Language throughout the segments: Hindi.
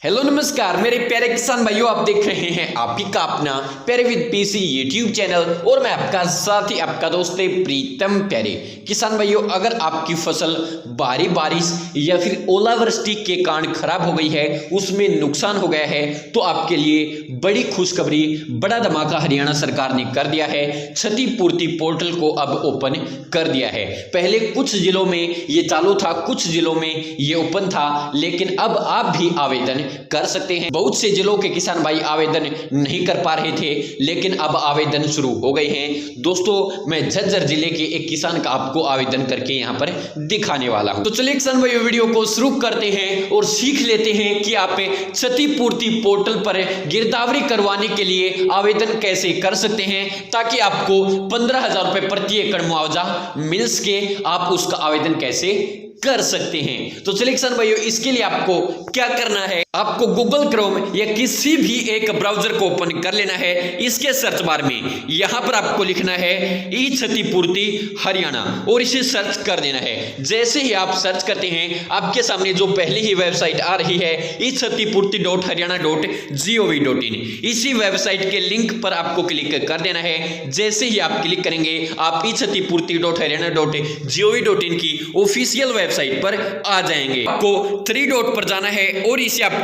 हेलो नमस्कार मेरे प्यारे किसान भाइयों, आप देख रहे हैं आप ही का अपना प्यारे विद पीसी यूट्यूब चैनल और मैं आपका साथी आपका दोस्त प्रीतम। प्यारे किसान भाइयों, अगर आपकी फसल भारी बारिश या फिर ओलावृष्टि के कारण खराब हो गई है, उसमें नुकसान हो गया है, तो आपके लिए बड़ी खुशखबरी, बड़ा धमाका हरियाणा सरकार ने कर दिया है। क्षतिपूर्ति पोर्टल को अब ओपन कर दिया है। पहले कुछ जिलों में ये चालू था, कुछ जिलों में ये ओपन था, लेकिन अब आप भी आवेदन कर सकते हैं। बहुत से जिलों के किसान भाई आवेदन नहीं कर पा रहे थे, लेकिन अब आवेदन शुरू हो गए हैं। दोस्तों, मैं झज्जर जिले के एक किसान का आपको आवेदन करके यहां पर दिखाने वाला हूं। तो चलिए किसान भाई वीडियो को शुरू करते हैं और सीख लेते हैं कि आप क्षतिपूर्ति पोर्टल पर गिरदावरी करवाने के लिए आवेदन कैसे कर सकते हैं, ताकि आपको 15,000 रुपए प्रति एकड़ मुआवजा मिल सके। आप उसका आवेदन कैसे कर सकते हैं। तो चलिए किसान भाइयों, इसके लिए आपको क्या करना है, आपको गूगल क्रोम या किसी भी एक ब्राउजर को ओपन कर लेना है। इसके सर्च बार में यहां पर आपको लिखना है ई क्षतिपूर्ति हरियाणा और इसे सर्च कर देना है। जैसे ही आप सर्च करते हैं, आपके सामने जो पहली ही वेबसाइट आ रही है ई क्षतिपूर्ति.हरियाणा.gov.in, इसी वेबसाइट के लिंक पर आपको क्लिक कर देना है। जैसे ही आप क्लिक करेंगे, आप ई क्षतिपूर्ति.हरियाणा.gov.in की ऑफिशियल वेबसाइट पर आ जाएंगे। आपको 3 डॉट पर जाना है और इसे आपको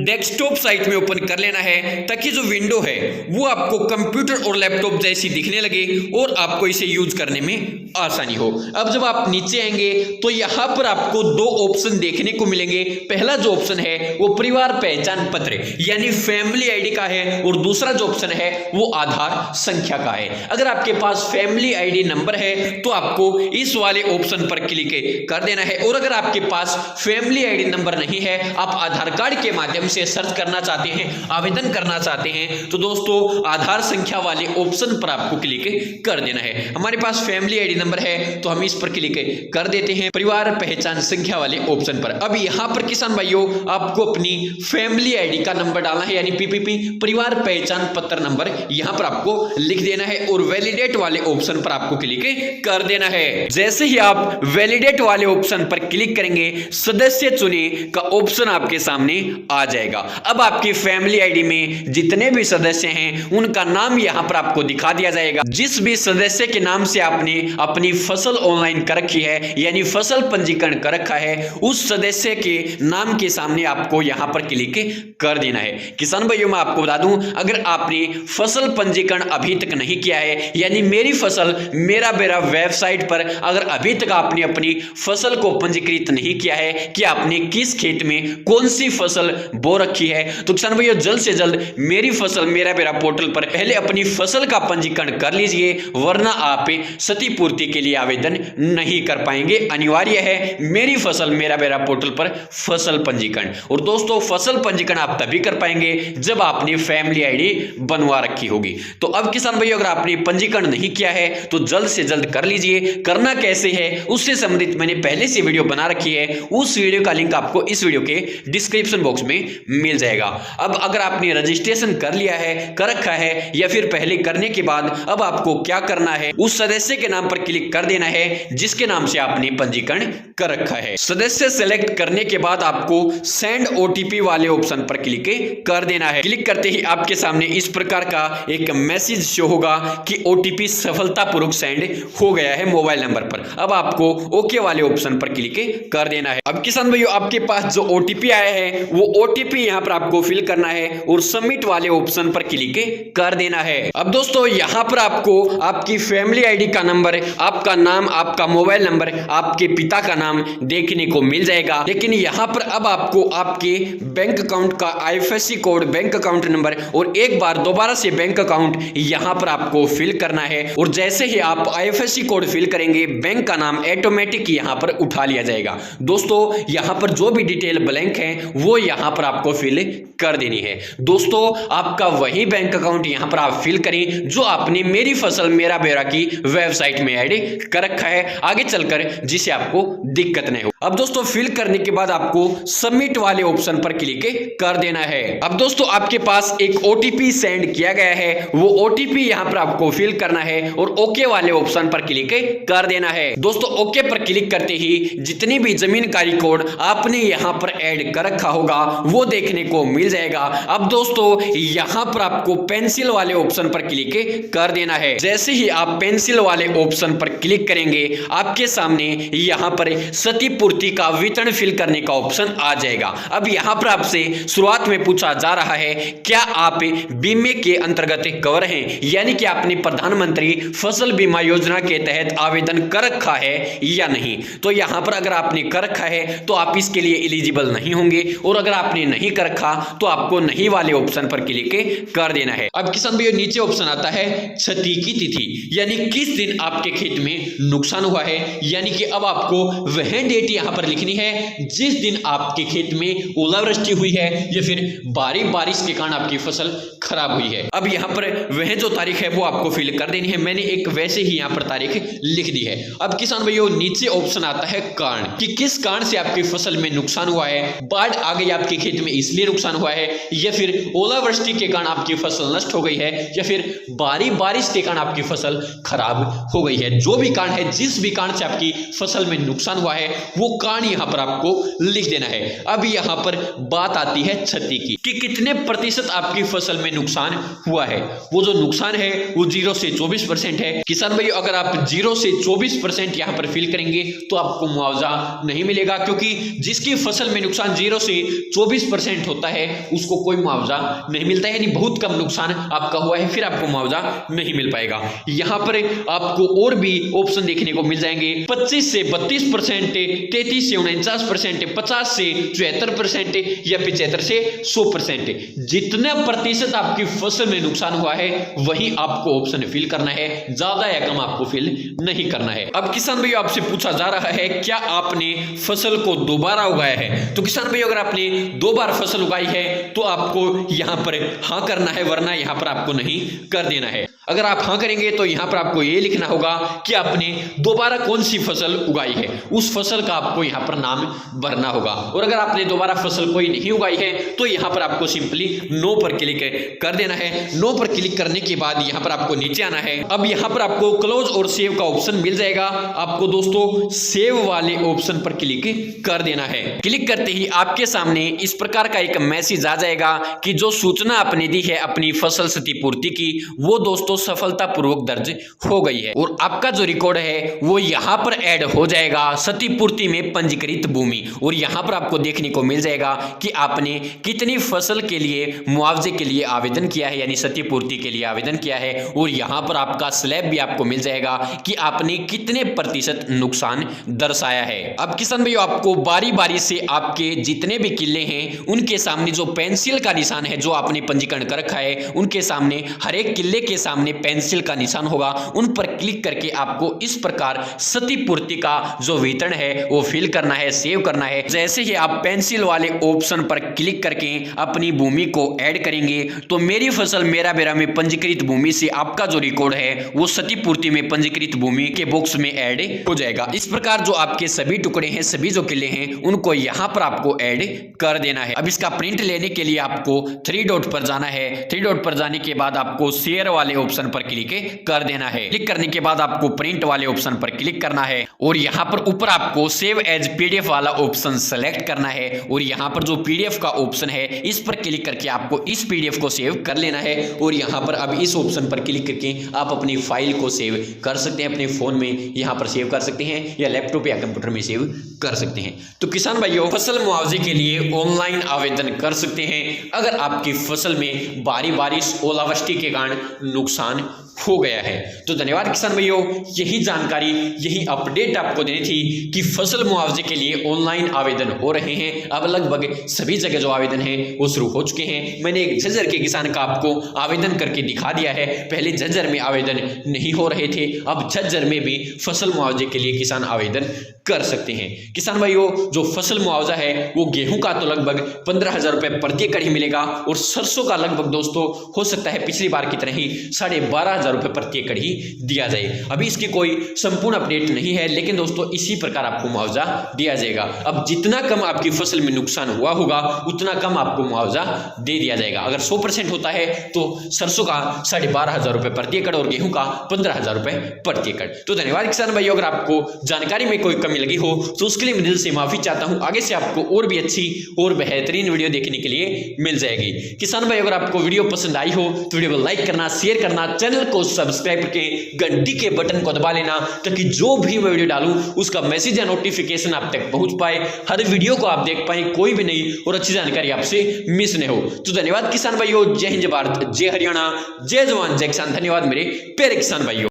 डेस्कटॉप साइट में ओपन कर लेना है, ताकि जो विंडो है वो आपको कंप्यूटर और लैपटॉप जैसी दिखने लगे और आपको इसे यूज करने में आसानी हो। अब जब आप नीचे आएंगे तो यहां पर आपको 2 ऑप्शन देखने को मिलेंगे। पहला जो ऑप्शन है वो परिवार पहचान पत्र यानी फैमिली आईडी का है, और दूसरा जो ऑप्शन है वो आधार संख्या का है। अगर आपके पास फैमिली आईडी नंबर है तो आपको इस वाले ऑप्शन पर क्लिक कर देना है, और अगर आपके पास फैमिली आईडी नंबर नहीं है, आप आधार कार्ड के माध्यम से सर्च करना चाहते हैं, आवेदन करना चाहते हैं, तो दोस्तों आधार संख्या वाले ऑप्शन पर आपको क्लिक कर देना है। हमारे पास फैमिली आईडी नंबर है तो हम इस पर क्लिक कर देते हैं परिवार पहचान संख्या वाले ऑप्शन पर। अब यहां पर किसान भाइयों, आपको अपनी फैमिली आईडी का नंबर डालना है, यानी पीपीपी परिवार पहचान पत्र नंबर यहां पर आपको लिख देना है और वैलिडेट वाले ऑप्शन पर आपको क्लिक कर देना है। जैसे ही आप वैलिडेट वाले ऑप्शन पर क्लिक करेंगे, सदस्य चुने का ऑप्शन आपके सामने आ जाएगा। अब आपकी फैमिली आईडी में जितने भी सदस्य हैं उनका नाम यहां पर आपको दिखा दिया जाएगा। जिस भी सदस्य के नाम से आपने अपनी फसल ऑनलाइन कर रखी है, यानी फसल पंजीकरण कर रखा है, उस सदस्य के नाम के सामने आपको यहां पर क्लिक कर देना है। किसान भाइयों, मैं आपको बता दूं, अगर आपने फसल पंजीकरण अभी तक नहीं किया है, यानी मेरी फसल मेरा बेरा वेबसाइट पर अगर अभी तक आपने अपनी फसल को पंजीकृत नहीं किया है कि आपने किस खेत में कौन सी फसल बो रखी है, तो किसान भाइयों जल्द से जल्द मेरी फसल मेरा बेरा पोर्टल पर पहले अपनी फसल का पंजीकरण कर लीजिए, वरना आप क्षतिपूर्ति के लिए आवेदन नहीं कर पाएंगे। अनिवार्य है मेरी फसल मेरा बेरा पोर्टल पर फसल पंजीकरण। और दोस्तों, फसल पंजीकरण आप तभी कर पाएंगे जब आपने फैमिली आईडी बनवा रखी होगी। तो अब किसान भाइयों, अगर आपने पंजीकरण नहीं किया है तो जल्द से जल्द कर लीजिए। करना कैसे है उससे संबंधित मैंने पहले से वीडियो बना रखी है, उस वीडियो का लिंक आपको इस वीडियो के डिस्क्रिप्शन बॉक्स में मिल जाएगा। अब अगर आपने रजिस्ट्रेशन कर लिया है, कर रखा है, या फिर पहले करने के बाद अब आपको क्या करना है, उस सदस्य के नाम पर क्लिक कर देना है जिसके नाम से आपने पंजीकरण कर रखा है। सदस्य सेलेक्ट करने के बाद आपको सेंड ओटीपी वाले ऑप्शन पर क्लिक कर देना है। क्लिक करते ही आपके सामने इस प्रकार का एक मैसेज शो होगा कि ओटीपी सफलतापूर्वक सेंड हो गया है मोबाइल नंबर पर। अब आपको ओके वाले ऑप्शन पर क्लिक कर देना है। अब किसान भाइयों, आपके पास जो ओटीपी आया है वो ओटीपी यहां पर आपको फिल करना है और सबमिट वाले ऑप्शन पर क्लिक कर देना है। अब दोस्तों, यहां पर आपको आपकी फैमिली आईडी का नंबर, आपका नाम, आपका मोबाइल नंबर, आपके पिता का नाम देखने को मिल जाएगा। लेकिन यहां पर अब आपको आपके बैंक अकाउंट का IFSC code, bank account number और एक बार दोबारा से बैंक अकाउंट यहां पर आपको फिल करना है। और जैसे ही आप आईएफएससी कोड फिल करेंगे, बैंक का नाम ऑटोमेटिक यहां पर उठा लिया जाएगा। दोस्तों, यहां पर जो भी डिटेल ब्लैंक है वो यहां पर आपको फिल कर देनी है। दोस्तों, आपका वही बैंक अकाउंट यहां पर आप फिल करें जो आपने मेरी फसल मेरा बेरा की वेबसाइट में ऐड कर रखा है, आगे चलकर जिसे आपको दिक्कत नहीं हो। अब दोस्तों फिल करने के बाद आपको सबमिट वाले ऑप्शन पर क्लिक कर देना है। अब दोस्तों आपके पास एक ओटीपी सेंड किया गया है, वो ओटीपी यहां पर आपको फिल करना है और ओके वाले ऑप्शन पर क्लिक कर देना है। दोस्तों ओके पर क्लिक करते ही जितनी भी जमीन का रिकॉर्ड आपने यहां पर ऐड कर रखा होगा वो देखने को मिल जाएगा। अब दोस्तों यहां पर आपको पेंसिल वाले ऑप्शन पर क्लिक कर देना है। जैसे ही आप पेंसिल वाले ऑप्शन पर क्लिक करेंगे आपके सामने यहां पर क्षतिपूर्ति का वितरण फिल करने का ऑप्शन आ जाएगा। अब यहां पर आपसे शुरुआत में पूछा जा रहा है क्या आप बीमे के अंतर्गत कवर हैं, यानी कि आपने प्रधानमंत्री फसल बीमा योजना के तहत आवेदन कर रखा है या नहीं। तो यहां पर अगर आपने कर रखा है तो आप इसके लिए एलिजिबल नहीं होंगे, और अगर आपने नहीं कर रखा तो आपको नहीं वाले ऑप्शन पर क्लिक कर देना है। अब किसान भाइयों नीचे ऑप्शन आता है क्षति की तिथि, यानी किस दिन आपके खेत में नुकसान हुआ है, यानी कि अब आपको वह डेट यहां पर लिखनी है जिस दिन आपके खेत में ओलावृष्टि हुई है या फिर भारी बारिश के कारण आपकी फसल खराब हुई है। अब यहां पर वह जो तारीख है वो आपको फिल कर देनी है। मैंने एक वैसे ही यहां पर तारीख लिख दी है। अब किसान भाइयों नीचे ऑप्शन आता है कारण, कि किस कारण से आपकी फसल में नुकसान हुआ है, बाढ़ आ गई आपके खेत में इसलिए नुकसान हुआ है, या फिर ओलावृष्टि के कारण आपकी फसल नष्ट हो गई है, या फिर भारी बारिश के कारण आपकी फसल खराब हो गई है। जो भी कारण है, जिस भी कारण से आपकी फसल में नुकसान हुआ है वो कारण यहां पर आपको लिख देना है। अब यहां पर बात आती है क्षति की, कि कितने प्रतिशत आपकी फसल में नुकसान हुआ है। वो जो नुकसान है वो 0 से 24% है। किसान भाई अगर आप 0 से 24% यहां पर फिल करेंगे तो आपको मुआवजा नहीं मिलेगा, क्योंकि जिसकी फसल में नुकसान 0 से 24% होता है उसको कोई मुआवजा नहीं मिलता है, यानी बहुत कम नुकसान आपका हुआ है फिर आपको मुआवजा नहीं मिल पाएगा। यहां पर आपको और भी ऑप्शन देखने को मिल जाएंगे, 25 से 32%, 33 से 49%, 50 से 74% या 75 से 100%। जितना प्रतिशत आपकी फसल में नुकसान हुआ है वही आपको ऑप्शन फिल करना है, ज्यादा या कम आपको फिल नहीं करना है। अब किसान भाई आपसे पूछा जा रहा है क्या आपने फसल को दोबारा उगाया है। तो किसान भाई अगर आपने 2 बार फसल उगाई है तो आपको यहां पर हां करना है, वरना यहां पर आपको नहीं कर देना है। अगर आप हां करेंगे तो यहां पर आपको यह लिखना होगा कि आपने दोबारा कौन सी फसल उगाई है, उस फसल का आपको यहां पर नाम भरना होगा। और अगर आपने दोबारा फसल कोई नहीं उगाई है तो यहां पर आपको सिंपली नो पर क्लिक कर देना है। नो पर क्लिक करने के बाद यहां पर आपको नीचे आना है। अब यहां पर आपको क्लोज और सेव का ऑप्शन मिल जाएगा। आपको दोस्तों सेव वाले ऑप्शन पर क्लिक कर देना है। क्लिक करते ही आपके सामने इस प्रकार का एक मैसेज आ जाएगा कि जो सूचना आपने दी है अपनी फसल क्षतिपूर्ति की वो दोस्तों सफलतापूर्वक दर्ज हो गई है, और आपका जो रिकॉर्ड है वो यहां पर ऐड हो जाएगा क्षतिपूर्ति में पंजीकृत भूमि। और यहां पर आपको देखने को मिल जाएगा कि आपने कितनी फसल के लिए मुआवजे के लिए आवेदन किया है, यानी क्षतिपूर्ति के लिए आवेदन किया है। और यहां पर आपका स्लैब भी आपको मिल जाएगा कि आपने कितने प्रतिशत नुकसान दर्शाया है। अब किसान भाई आपको बारी बारी से आपके जितने भी किले हैं उनके सामने जो पेंसिल का निशान है जो आपने पंजीकरण कर रखा है उनके सामने हर एक किले के सामने पेंसिल का निशान होगा, उन पर क्लिक करके आपको इस प्रकार क्षतिपूर्ति का जो वितरण है वो फिल करना है, सेव करना है। जैसे ही आप पेंसिल वाले ऑप्शन पर क्लिक करके अपनी भूमि को ऐड करेंगे तो मेरी फसल मेरा बेरा में पंजीकृत भूमि से आपका जो रिकॉर्ड है वो क्षतिपूर्ति में पंजीकृत भूमि के बॉक्स में ऐड हो जाएगा। इस प्रकार जो आपके सभी टुकड़े हैं, सभी जो किले हैं उनको यहां पर आपको ऐड कर देना है। अब इसका प्रिंट लेने के लिए आपको 3 डॉट पर जाना है। 3 डॉट पर जाने के बाद आपको शेयर वाले ऑप्शन पर क्लिक कर देना है। क्लिक करने के बाद आपको प्रिंट वाले ऑप्शन पर क्लिक करना है और यहां पर ऊपर आपको सेव एज पीडीएफ वाला ऑप्शन सेलेक्ट करना है। और यहां पर जो पीडीएफ का ऑप्शन है इस पर क्लिक करके आपको इस पीडीएफ को सेव कर लेना है। और यहां पर अब इस ऑप्शन पर क्लिक करके आप अपनी फाइल को सेव कर सकते हैं, अपने फोन में यहां पर सेव कर सकते हैं या लैपटॉप या कंप्यूटर में सेव कर सकते हैं। तो किसान भाइयों फसल मुआवजे के लिए ऑनलाइन आवेदन कर सकते हैं अगर आपकी फसल में भारी बारिश ओलावृष्टि के कारण नुकसान हो गया है। तो धन्यवाद किसान भाइयों, यही जानकारी यही अपडेट आपको देनी थी कि फसल मुआवजे के लिए ऑनलाइन आवेदन हो रहे हैं। अब लगभग सभी जगह जो आवेदन है वो शुरू हो चुके हैं। मैंने एक झज्जर के किसान का आपको आवेदन करके दिखा दिया है। पहले झज्जर में आवेदन नहीं हो रहे थे, अब झज्जर में भी फसल मुआवजे के लिए किसान आवेदन कर सकते हैं। किसान भाइयों जो फसल मुआवजा है वो गेहूं का तो लगभग 15,000 रुपए प्रति एकड़ ही मिलेगा और सरसों का लगभग दोस्तों हो सकता है पिछली बार की तरह ही 12,500 रुपए प्रति एकड़ ही दिया जाए। अभी इसकी कोई संपूर्ण अपडेट नहीं है, लेकिन दोस्तों इसी प्रकार आपको मुआवजा दिया जाएगा। अब जितना कम आपकी फसल में नुकसान हुआ होगा उतना कम आपको मुआवजा दे दिया जाएगा। अगर 100% होता है तो सरसों का 12,500 रुपए प्रति एकड़ और गेहूं का 15,000 रुपए प्रति एकड़। तो धन्यवाद किसान भाइयों, अगर आपको जानकारी में कोई कमी लगी हो तो उसके लिए मैं दिल से माफी चाहता हूं। आगे से आपको और भी अच्छी और बेहतरीन वीडियो देखने के लिए मिल जाएगी। किसान भाई, अगर आपको वीडियो पसंद आई हो तो वीडियो को लाइक करना, शेयर करना, चैनल को सब्सक्राइब करके घंटी के बटन को दबा लेना, ताकि जो भी मैं वीडियो डालूं उसका मैसेज या नोटिफिकेशन आप तक पहुंच पाए, हर वीडियो को आप देख पाए, कोई भी नई और अच्छी जानकारी आपसे मिस नहीं हो। तो धन्यवाद किसान भाइयों, जय हिंद, जय भारत, जय हरियाणा, जय जवान, जय किसान। धन्यवाद मेरे प्यारे किसान भाइयों।